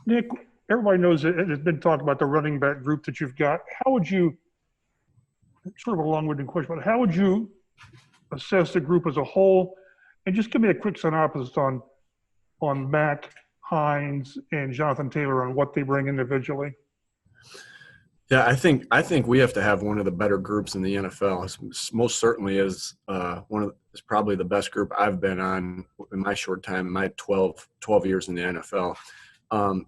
Nick, everybody knows that it's been talked about the running back group that you've got. How would you, sort of a long-winded question, but how would you assess the group as a whole? And just give me a quick synopsis on Mack, Hines, and Jonathan Taylor on what they bring individually. Yeah, I think we have to have one of the better groups in the NFL. Most certainly is probably the best group I've been on in my short time, in my 12 years in the NFL.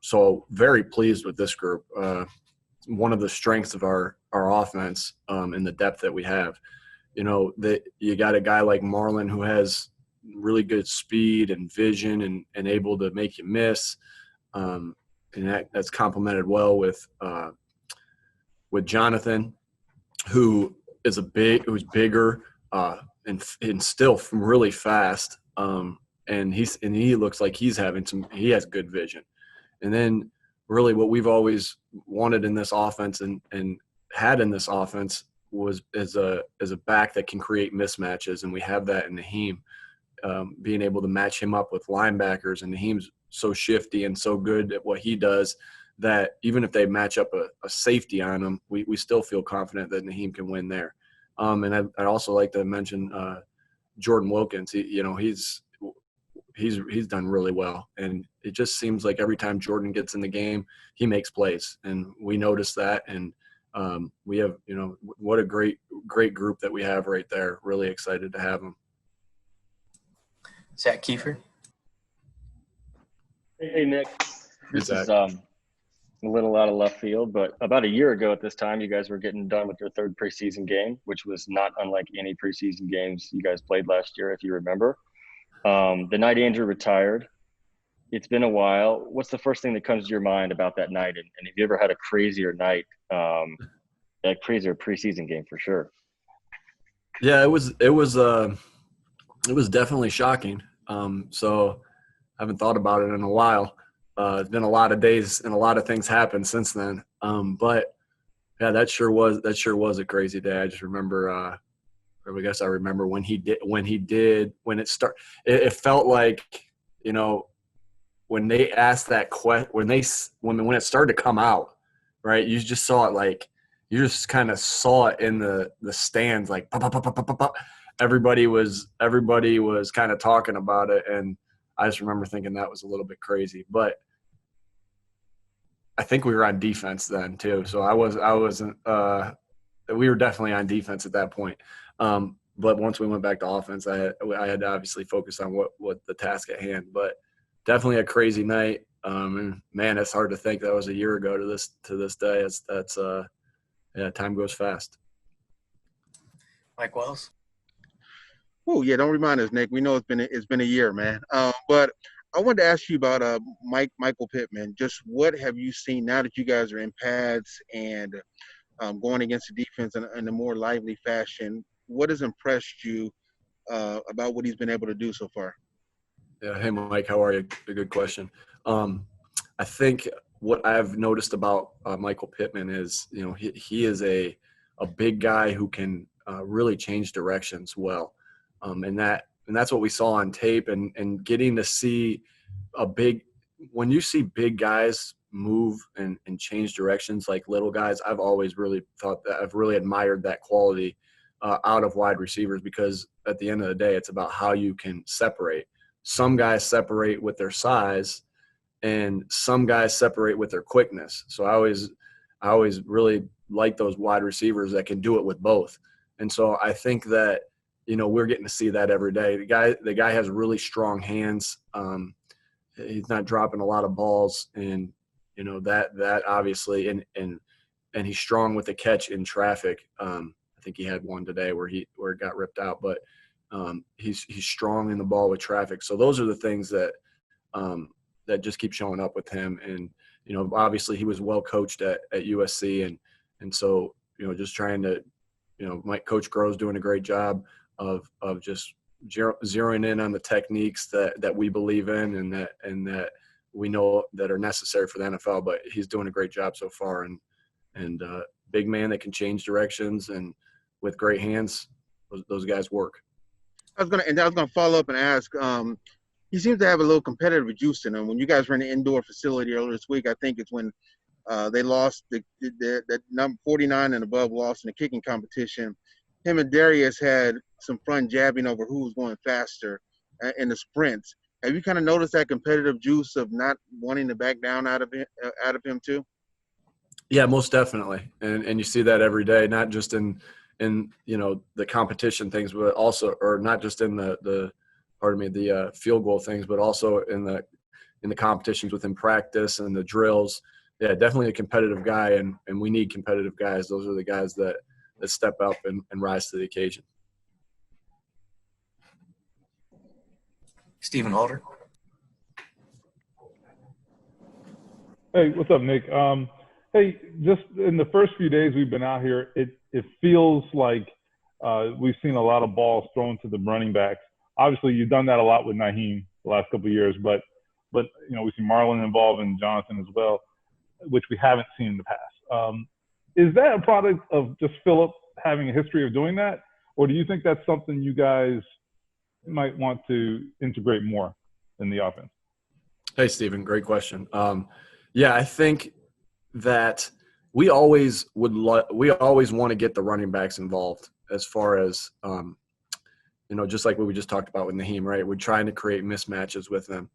So very pleased with this group. One of the strengths of our offense and the depth that we have. You know, that you got a guy like Marlon who has really good speed and vision and able to make you miss. And that's complemented well with Jonathan, who's bigger and still really fast. And he looks like he has good vision. And then really what we've always wanted in this offense and had in this offense was as a back that can create mismatches, and we have that in Naheem, being able to match him up with linebackers. And Naheem's so shifty and so good at what he does that even if they match up a safety on him, we still feel confident that Naheem can win there. And I'd also like to mention Jordan Wilkins. He's done really well, and it just seems like every time Jordan gets in the game, he makes plays, and we notice that. And we have, what a great group that we have right there. Really excited to have them. Zach Kiefer. Hey, Nick. This Zach. is a little out of left field, but about a year ago at this time, you guys were getting done with your third preseason game, which was not unlike any preseason games you guys played last year, if you remember. The night Andrew retired. It's been a while. What's the first thing that comes to your mind about that night? And have you ever had a crazier night, that crazier preseason game for sure? Yeah, it was definitely shocking. So I haven't thought about it in a while. It's been a lot of days and a lot of things happened since then. But yeah, that sure was a crazy day. I just remember, or I guess I remember when it started. It felt like, when they asked that question, when it started to come out, right? You just saw it, like you just kind of saw it in the stands, like pop, pop, pop, pop, pop, pop. Everybody was kind of talking about it, and I just remember thinking that was a little bit crazy. But I think we were on defense then too, so I wasn't. We were definitely on defense at that point. But once we went back to offense, I had to obviously focus on what the task at hand. But definitely a crazy night. And man, it's hard to think that was a year ago to this day. Time goes fast. Mike Wells. Oh yeah, don't remind us, Nick. We know it's been a year, man. But I wanted to ask you about Michael Pittman. Just what have you seen now that you guys are in pads and going against the defense in a more lively fashion? What has impressed you about what he's been able to do so far? Yeah. Hey, Mike. How are you? A good question. I think what I've noticed about Michael Pittman is, he is a big guy who can really change directions well. And that's what we saw on tape, and getting to see when you see big guys move and change directions like little guys, I've always really thought that I've really admired that quality out of wide receivers, because at the end of the day, it's about how you can separate. Some guys separate with their size, and some guys separate with their quickness. So I always really like those wide receivers that can do it with both. And so I think that, we're getting to see that every day. The guy has really strong hands. He's not dropping a lot of balls, and that obviously, and he's strong with the catch in traffic. I think he had one today where it got ripped out, but he's strong in the ball with traffic. So those are the things that just keep showing up with him. And obviously he was well coached at USC, and so just trying to, Coach Grove's doing a great job of just zeroing in on the techniques that we believe in and that we know that are necessary for the NFL. But he's doing a great job so far, and big man that can change directions and with great hands. Those guys work. I was gonna follow up and ask, he seems to have a little competitive juice in him. When you guys were in the indoor facility earlier this week, I think it's when they lost the number 49 and above lost in the kicking competition. Him and Darius had some fun jabbing over who was going faster in the sprints. Have you kind of noticed that competitive juice of not wanting to back down out of him too? Yeah, most definitely, and you see that every day, not just in the competition things, but also, or not just in the field goal things, but also in the competitions within practice and the drills. Yeah, definitely a competitive guy, and we need competitive guys. Those are the guys that step up and rise to the occasion. Stephen Halter. Hey, what's up, Nick? Hey, just in the first few days we've been out here, it feels like we've seen a lot of balls thrown to the running backs. Obviously, you've done that a lot with Naheem the last couple of years, but we've seen Marlon involved and Jonathan as well, which we haven't seen in the past. Is that a product of just Phillip having a history of doing that, or do you think that's something you guys might want to integrate more in the offense? Hey, Stephen, great question. Yeah, I think that we always want to get the running backs involved as far as just like what we just talked about with Naheem, right? We're trying to create mismatches with them,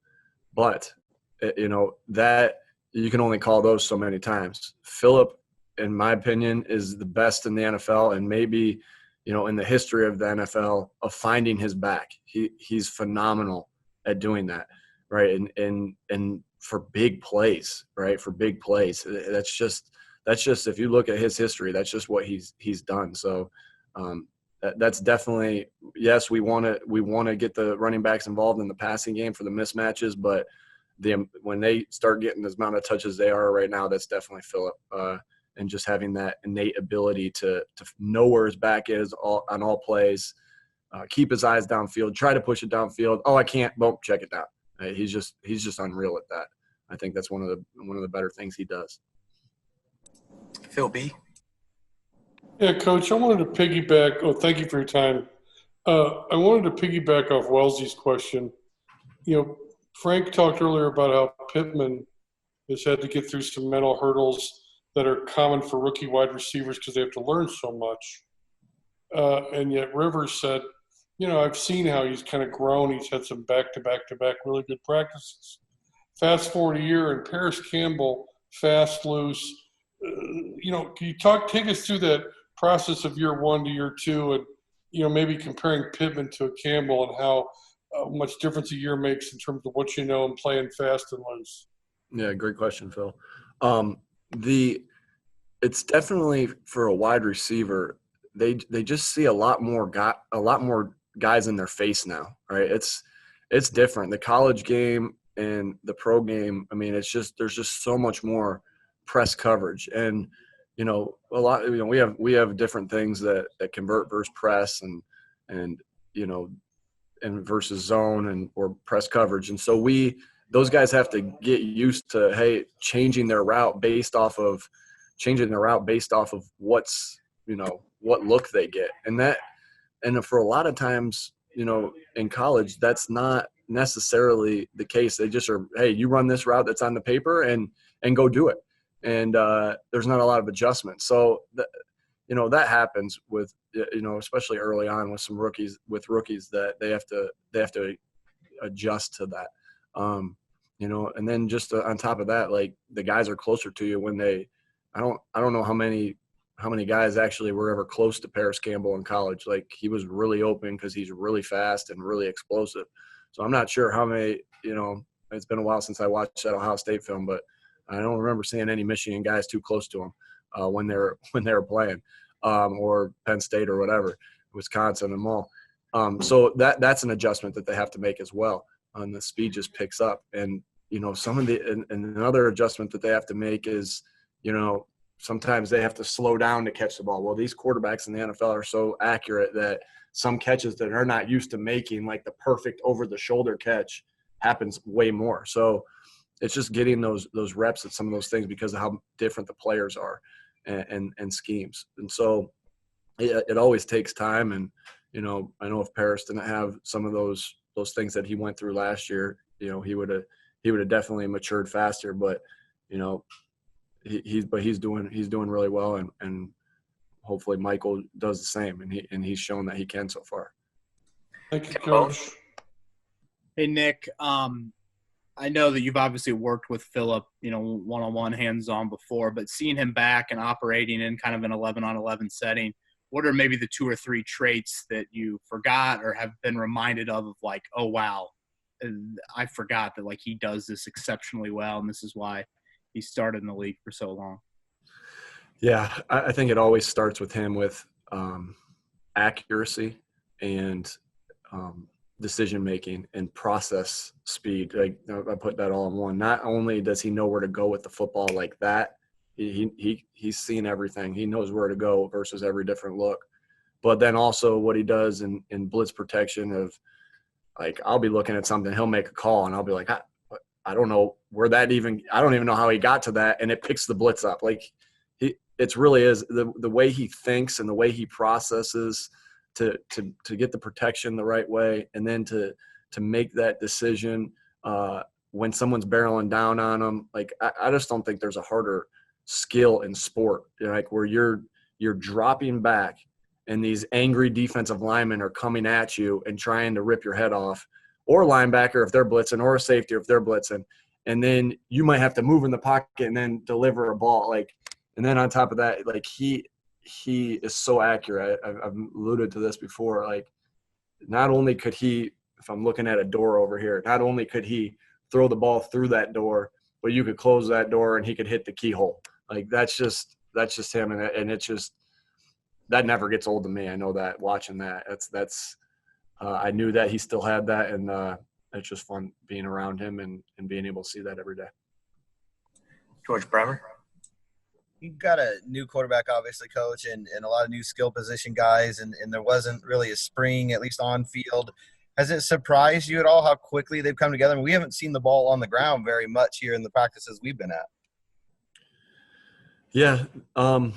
but that you can only call those so many times. Phillip, in my opinion, is the best in the NFL, and maybe in the history of the NFL of finding his back. He's phenomenal at doing that, right? And for big plays, right? For big plays, that's just if you look at his history, that's just what he's done. So that's definitely, yes, we want to get the running backs involved in the passing game for the mismatches, but when they start getting as amount of touches they are right now, that's definitely Phillip. And just having that innate ability to know where his back is on all plays, keep his eyes downfield, try to push it downfield. Oh, I can't. Boom, check it down. He's just unreal at that. I think that's one of the better things he does. Phil B. Yeah, Coach, I wanted to piggyback. Oh, thank you for your time. I wanted to piggyback off Wellesley's question. Frank talked earlier about how Pittman has had to get through some mental hurdles that are common for rookie wide receivers because they have to learn so much. And yet Rivers said, I've seen how he's kind of grown. He's had some back-to-back-to-back really good practices. Fast forward a year, and Paris Campbell, fast, loose. Can you take us through that process of year one to year two, and maybe comparing Pittman to a Campbell and how much difference a year makes in terms of what and playing fast and loose? Yeah, great question, Phil. It's definitely for a wide receiver. They just see a lot more guys in their face now, right? It's different. The college game and the pro game. I mean, there's just so much more press coverage, and a lot. We have different things that convert versus press, and versus zone or press coverage, and so those guys have to get used to changing their route based off of what's what look they get, and for a lot of times in college that's not necessarily the case. They just are, hey, you run this route that's on the paper and go do it, and there's not a lot of adjustment. So that happens with especially early on with rookies that they have to adjust to that. And then just on top of that, like the guys are closer to you when I don't know how many guys actually were ever close to Paris Campbell in college. Like he was really open because he's really fast and really explosive. So I'm not sure how many, it's been a while since I watched that Ohio State film, but I don't remember seeing any Michigan guys too close to him when they were playing, or Penn State or whatever, Wisconsin and all. So that's an adjustment that they have to make as well. And the speed just picks up, and and another adjustment that they have to make is sometimes they have to slow down to catch the ball. Well, these quarterbacks in the NFL are so accurate that some catches that are not used to making, like the perfect over-the-shoulder catch, happens way more. So it's just getting those reps at some of those things because of how different the players are and schemes. And so it always takes time. And, I know if Paris didn't have some of those those things that he went through last year, he would have definitely matured faster. But he's doing really well, and hopefully Michael does the same, and he's shown that he can so far. Thank you, Coach. Hey, Nick. I know that you've obviously worked with Phillip, one-on-one, hands-on before, but seeing him back and operating in kind of an 11-on-11 setting, what are maybe the 2 or 3 traits that you forgot or have been reminded of like, oh, wow, I forgot that, like, he does this exceptionally well, and this is why he started in the league for so long? Yeah, I think it always starts with him with accuracy and decision making and process speed. Like, I put that all in one. Not only does he know where to go with the football like that, he's seen everything. He knows where to go versus every different look. But then also what he does in blitz protection of, like, I'll be looking at something, he'll make a call, and I'll be like, I don't know where that even – I don't even know how he got to that, and it picks the blitz up. Like, it really is the way he thinks and the way he processes to get the protection the right way, and then to make that decision when someone's barreling down on him. Like, I just don't think there's a harder skill in sport, like where you're dropping back and these angry defensive linemen are coming at you and trying to rip your head off, or linebacker if they're blitzing, or a safety if they're blitzing, and then you might have to move in the pocket and then deliver a ball. Like, and then on top of that, like, he is so accurate. I've alluded to this before. Like, not only could he, if I'm looking at a door over here, not only could he throw the ball through that door, but you could close that door and he could hit the keyhole. Like, that's just him. And it's just, that never gets old to me. I know that watching that. I knew that he still had that, and it's just fun being around him and being able to see that every day. George Bremer. You've got a new quarterback, obviously, Coach, and a lot of new skill position guys, and there wasn't really a spring, at least on field. Has it surprised you at all how quickly they've come together? I mean, we haven't seen the ball on the ground very much here in the practices we've been at. Yeah, no,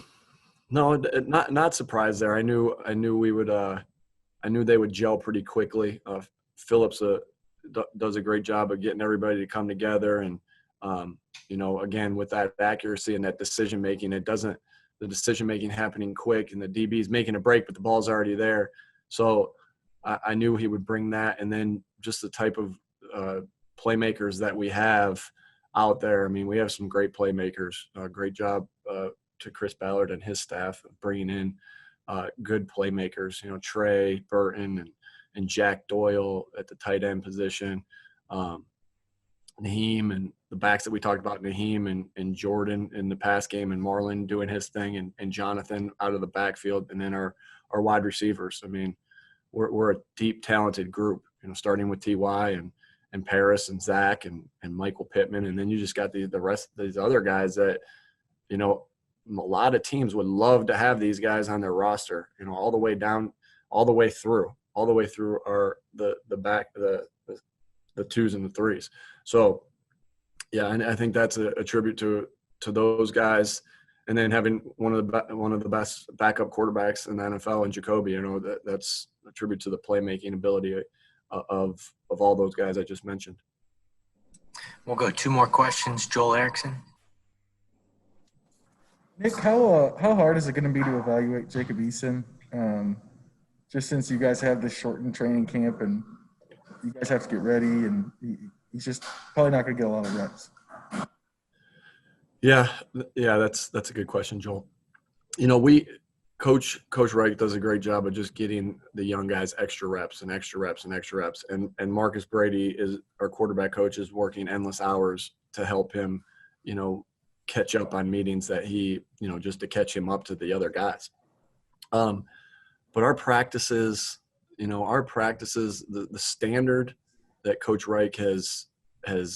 not surprised there. I knew we would. I knew they would gel pretty quickly. Phillips does a great job of getting everybody to come together, and again, with that accuracy and that decision making, the decision making happening quick, and the DB's making a break, but the ball's already there. So I knew he would bring that, and then just the type of playmakers that we have out there. I mean, we have some great playmakers. Great job to Chris Ballard and his staff of bringing in good playmakers. Trey Burton and Jack Doyle at the tight end position. Naheem and the backs that we talked about, Naheem and Jordan in the pass game, and Marlon doing his thing, and Jonathan out of the backfield, and then our wide receivers. I mean, we're a deep, talented group, starting with T.Y. and Paris and Zach and Michael Pittman, and then you just got the rest of these other guys that, a lot of teams would love to have these guys on their roster, all the way down, all the way through the back, the twos and the threes. So, yeah, and I think that's a tribute to those guys, and then having one of the best backup quarterbacks in the NFL in Jacoby. That's a tribute to the playmaking ability of all those guys I just mentioned. We'll go 2 more questions. Joel Erickson. Nick, how hard is it going to be to evaluate Jacob Eason? Just since you guys have this shortened training camp and you guys have to get ready, and he's just probably not going to get a lot of reps. Yeah, that's a good question, Joel. Coach Wright does a great job of just getting the young guys extra reps. And Marcus Brady, is our quarterback coach, is working endless hours to help him, catch up on meetings that he, just to catch him up to the other guys. But our practices, the standard that Coach Reich has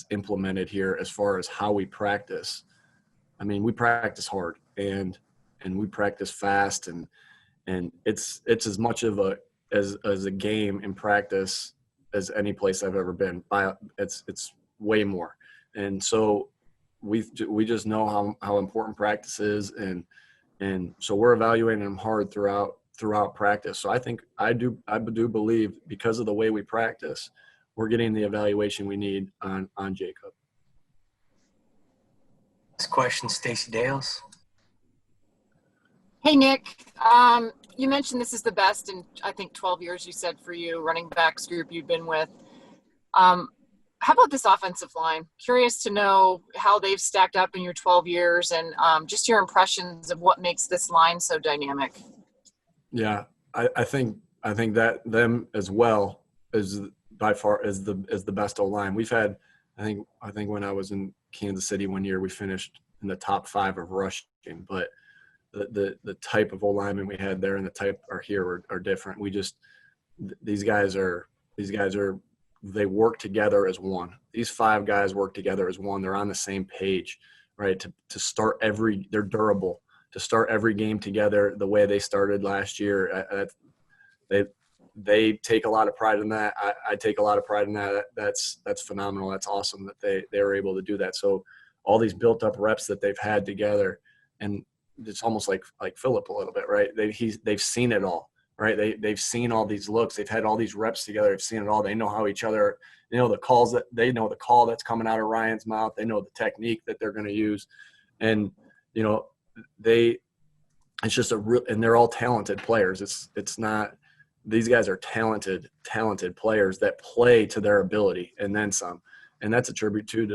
implemented here as far as how we practice. I mean, we practice hard and we practice fast, and it's as much of as a game in practice as any place I've ever been. It's way more. And so we just know how important practice is, and so we're evaluating them hard throughout practice. So I do believe, because of the way we practice, we're getting the evaluation we need on Jacob. This question, Stacey Dales. Hey, Nick. You mentioned this is the best in, I think, 12 years, you said, for you, running backs group you've been with. How about this offensive line? Curious to know how they've stacked up in your 12 years and just your impressions of what makes this line so dynamic. Yeah, I think that them as well is by far is the best O-line. We've had, I think when I was in Kansas City one year, we finished in the top 5 of rushing, but the type of O-lineman we had there and the type are here are different. These guys they work together as one. These 5 guys work together as one. They're on the same page, right? To start they're durable. To start every game together the way they started last year, they take a lot of pride in that. I take a lot of pride in that. That's phenomenal. That's awesome that they were able to do that. So all these built up reps that they've had together, and it's almost like Philip a little bit, right? They've seen it all, right? They've seen all these looks. They've had all these reps together. They've seen it all. They know how each other, the calls they know the call that's coming out of Ryan's mouth. They know the technique that they're going to use, and it's just and they're all talented players. It's not. These guys are talented players that play to their ability and then some, and that's a tribute to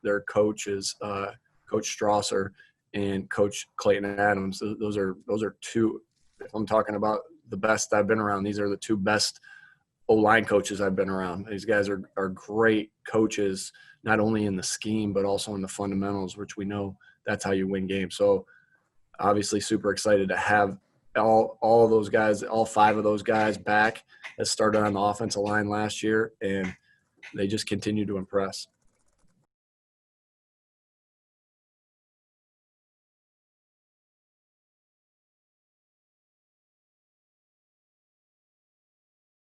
their coaches, Coach Strasser and Coach Clayton Adams. Those are 2. If I'm talking about the best I've been around, these are the 2 best O-line coaches I've been around. These guys are great coaches, not only in the scheme but also in the fundamentals, which we know that's how you win games. So obviously super excited to have all of those guys, all 5 of those guys back that started on the offensive line last year, and they just continue to impress.